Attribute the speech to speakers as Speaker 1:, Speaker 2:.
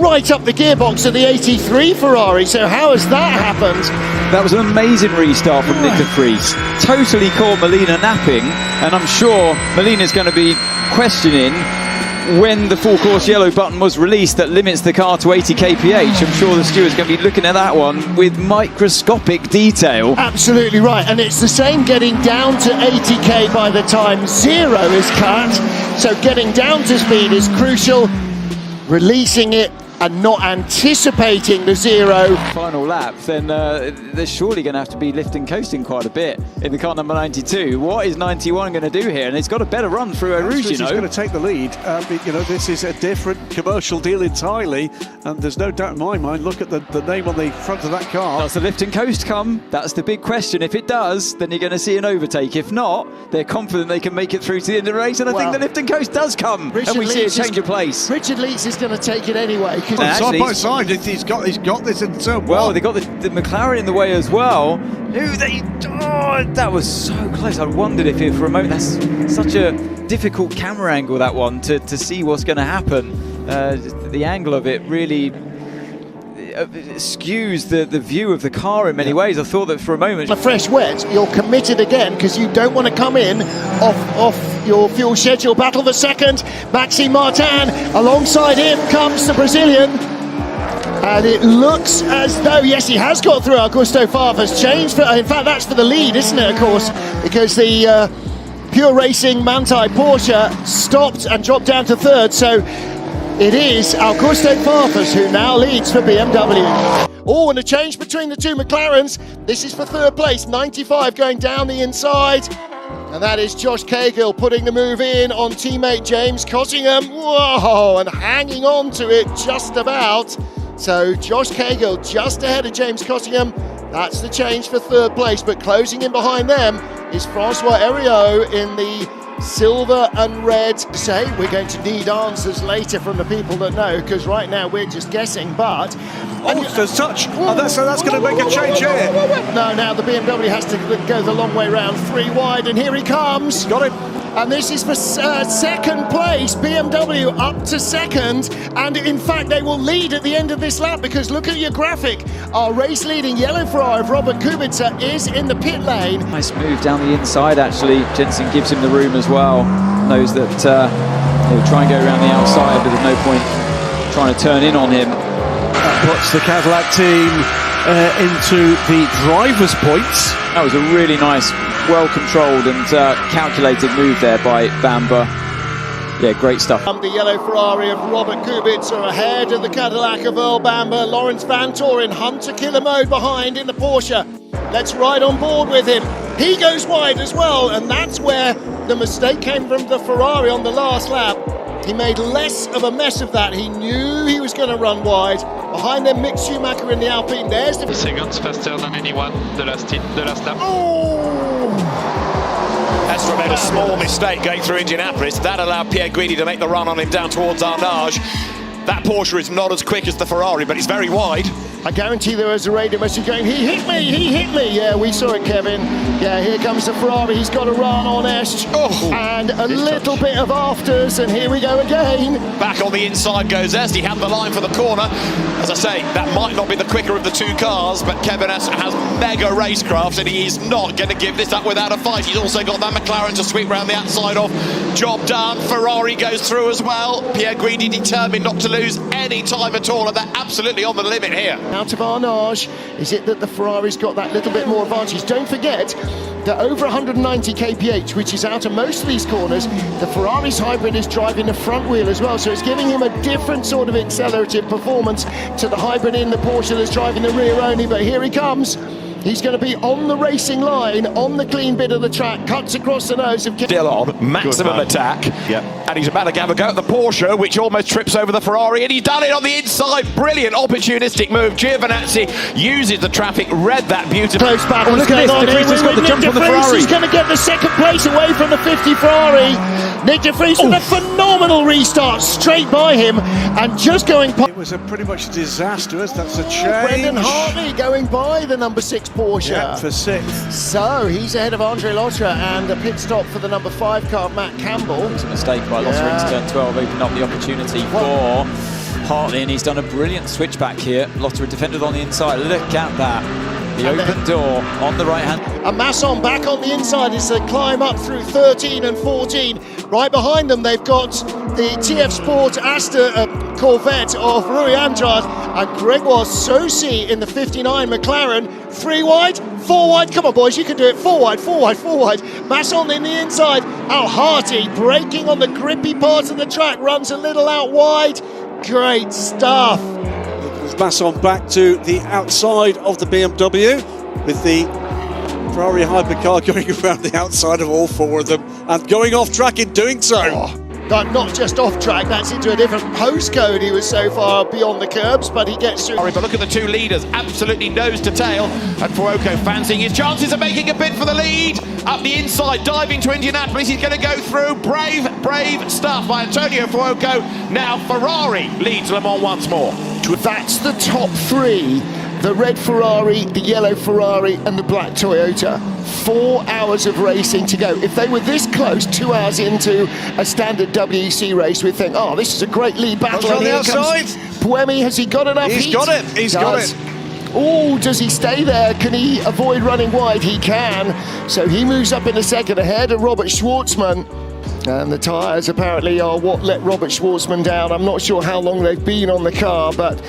Speaker 1: right up the gearbox of the 83 Ferrari. So how has that happened?
Speaker 2: That was an amazing restart from Nick de Vries. Totally caught Molina napping, and I'm sure Molina's going to be questioning when the full course yellow button was released that limits the car to 80 kph. I'm sure the steward's going to be looking at that one with microscopic detail.
Speaker 1: Absolutely right, and it's the same getting down to 80k by the time zero is cut. So getting down to speed is crucial. Releasing it and not anticipating the zero.
Speaker 2: Final lap, then they're surely going to have to be lifting coasting quite a bit in the car number 92. What is 91 going to do here? And it's got a better run through Eau Rouge, you know.
Speaker 3: He's going to take the lead. You know, this is a different commercial deal entirely, and there's no doubt in my mind. Look at the name on the front of that car.
Speaker 2: Does the lift and coast come? That's the big question. If it does, then you're going to see an overtake. If not, they're confident they can make it through to the end of the race, and I think the lift and coast does come, and we see a change of place.
Speaker 1: Richard Leeds is going to take it anyway.
Speaker 3: Side by side, he's got this in turn.
Speaker 2: Well, they got the McLaren in the way as well. That was so close. I wondered if for a moment, that's such a difficult camera angle, that one, to see what's going to happen. The angle of it really skews the view of the car in many ways. I thought that for a moment.
Speaker 1: A fresh wet, you're committed again because you don't want to come in off your fuel schedule. Battle for second, Maxime Martin. Alongside him comes the Brazilian. And it looks as though, yes, he has got through. Augusto Favre's changed. In fact, that's for the lead, isn't it, of course? Because the Pure Racing Manthey Porsche stopped and dropped down to third. So it is Augusto Favre who now leads for BMW. Oh, and a change between the two McLarens. This is for third place, 95 going down the inside. And that is Josh Cahill putting the move in on teammate James Cottingham. Whoa, and hanging on to it just about. So Josh Cahill just ahead of James Cottingham. That's the change for third place, but closing in behind them is Francois Heriot in the silver and red. Say we're going to need answers later from the people that know, because right now we're just guessing. But
Speaker 3: there's touch. That's going to make a change here.
Speaker 1: No, now the BMW has to go the long way round, 3 wide, and here he comes.
Speaker 3: Got it.
Speaker 1: And this is for second place. BMW up to second, and in fact they will lead at the end of this lap, because look at your graphic. Our race leading yellow Ferrari of Robert Kubica is in the pit lane.
Speaker 2: Nice move down the inside, actually. Jensen gives him the room as well. Knows that he'll try and go around the outside, but there's no point trying to turn in on him.
Speaker 3: That puts the Cadillac team into the driver's points.
Speaker 2: That was a really nice, well-controlled and calculated move there by Bamber. Yeah, great stuff.
Speaker 1: The yellow Ferrari of Robert Kubica ahead of the Cadillac of Earl Bamber. Lawrence Van Toren, Hunter Killer mode behind in the Porsche. Let's ride on board with him. He goes wide as well, and that's where the mistake came from the Ferrari on the last lap. He made less of a mess of that. He knew he was going to run wide. Behind them, Mick Schumacher in the Alpine. There's the
Speaker 4: seconds faster than anyone. The last lap.
Speaker 1: Oh!
Speaker 5: Estra made a small mistake going through Indianapolis. That allowed Pierre Guidi to make the run on him down towards Arnage. That Porsche is not as quick as the Ferrari, but it's very wide.
Speaker 1: I guarantee there was a radio message going, he hit me. Yeah, we saw it, Kevin. Yeah, here comes the Ferrari. He's got a run on Esch. And a little bit of afters, and here we go again.
Speaker 5: Back on the inside goes Est. He had the line for the corner. As I say, that might not be the quicker of the two cars, but Kevin Est has mega racecraft, and he is not going to give this up without a fight. He's also got that McLaren to sweep round the outside of. Job done. Ferrari goes through as well. Pierre Guidi determined not to lose any time at all, and they're absolutely on the limit here.
Speaker 1: Out of Arnage, is it that the Ferrari's got that little bit more advantage? Don't forget that over 190 kph, which is out of most of these corners, the Ferrari's hybrid is driving the front wheel as well, so it's giving him a different sort of accelerative performance to the hybrid in the Porsche that's driving the rear only. But here he comes. He's going to be on the racing line, on the clean bit of the track, cuts across the nose of...
Speaker 5: Still on, maximum attack. And he's about to have a go at the Porsche, which almost trips over the Ferrari, and he's done it on the inside. Brilliant opportunistic move. Giovinazzi uses the traffic, read that beautifully.
Speaker 1: Close battle going on here.
Speaker 2: He's got the jump on the Ferrari.
Speaker 1: He's going to get the second place away from the 50 Ferrari. Nick de Vries with a phenomenal restart straight by him, and just going...
Speaker 3: It was a pretty much disastrous. That's a change.
Speaker 1: Brendan Hartley going by the number 6 Porsche.
Speaker 3: Yeah, for 6th.
Speaker 1: So he's ahead of Andre Lotra, and a pit stop for the number 5 car, Matt Campbell.
Speaker 2: It's a mistake by Lotra into turn 12, opened up the opportunity for Hartley, and he's done a brilliant switchback here. Lottery defended on the inside. Look at that. The open door on the right hand.
Speaker 1: And Masson back on the inside as they climb up through 13 and 14. Right behind them, they've got the TF Sport Aster Corvette of Rui Andrade and Gregoire Saucy in the 59 McLaren. 3 wide, 4 wide. Come on, boys, you can do it. 4 wide, 4 wide, 4 wide. Masson in the inside. Al Harty braking on the grippy part of the track, runs a little out wide. Great stuff.
Speaker 3: Masson back to the outside of the BMW with the Ferrari hypercar going around the outside of all 4 of them and going off track in doing so.
Speaker 1: But not just off track, that's into a different postcode. He was so far beyond the curbs, but he gets through.
Speaker 5: But look at the 2 leaders, absolutely nose to tail, and Fuoco fancying his chances of making a bid for the lead. Up the inside, diving to Indianapolis, he's going to go through. Brave stuff by Antonio Fuoco. Now Ferrari leads Le Mans once more.
Speaker 1: That's the top 3. The red Ferrari, the yellow Ferrari and the black Toyota. 4 hours of racing to go. If they were this close 2 hours into a standard WEC race, we'd think, oh, this is a great lead battle.
Speaker 3: On the outside.
Speaker 1: Buemi, has he got enough heat?
Speaker 3: He's got it. He's got it.
Speaker 1: Oh, does he stay there? Can he avoid running wide? He can. So he moves up in a second ahead of Robert Schwartzman. And the tyres apparently are what let Robert Schwartzman down. I'm not sure how long they've been on the car, but...